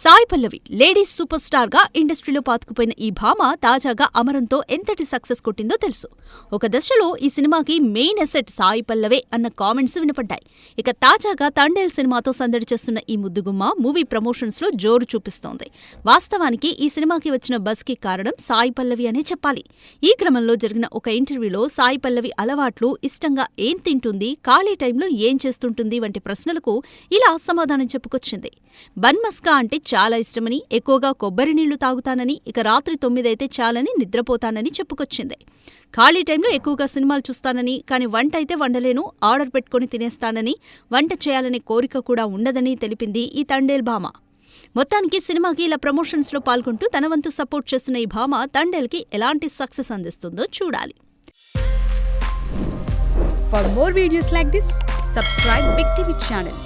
Sai Pallavi ladies super star గా ఇండస్ట్రీలో పాతుకుపోయిన ఈ భామ తాజాగా అమరంతో ఎంతటి సక్సెస్ కొట్టిందో తెలుసు. ఒక దశలో ఈ సినిమాకి మెయిన్ ఎసెట్ సాయి పల్లవే అన్న కామెంట్స్ వినపడ్డాయి. ఇక తాజాగా తండేల్ సినిమాతో సందడి చేస్తున్న ఈ ముద్దుగుమ్మ మూవీ ప్రమోషన్స్ లో జోరు చూపిస్తోంది. వాస్తవానికి ఈ సినిమాకి వచ్చిన బజ్ కి కారణం సాయి పల్లవి అనే చెప్పాలి. ఈ క్రమంలో జరిగిన ఒక ఇంటర్వ్యూలో సాయి పల్లవి అలవాట్లు, ఇష్టంగా ఏం తింటుంది, ఖాళీ టైంలో ఏం చేస్తుంటుంది వంటి ప్రశ్నలకు ఇలా సమాధానం చెప్పుకొచ్చింది. బన్ మస్కా అంటే చాలా ఇష్టమని, ఎక్కువగా కొబ్బరి నీళ్లు తాగుతానని, ఇక రాత్రి 9 అయితే చాలని నిద్రపోతానని చెప్పుకొచ్చింది. ఖాళీ టైంలో ఎక్కువగా సినిమాలు చూస్తానని, కానీ వంట అయితే వండలేను, ఆర్డర్ పెట్టుకుని తినేస్తానని, వంట చేయాలనే కోరిక కూడా ఉండదని తెలిపింది ఈ తండేల్ భామ. మొత్తానికి సినిమాకి ఇలా ప్రమోషన్స్లో పాల్గొంటూ తన వంతు సపోర్ట్ చేస్తున్న ఈ భామ తండేల్కి ఎలాంటి సక్సెస్ అందిస్తుందో చూడాలి. For more videos like this, subscribe Big TV channel.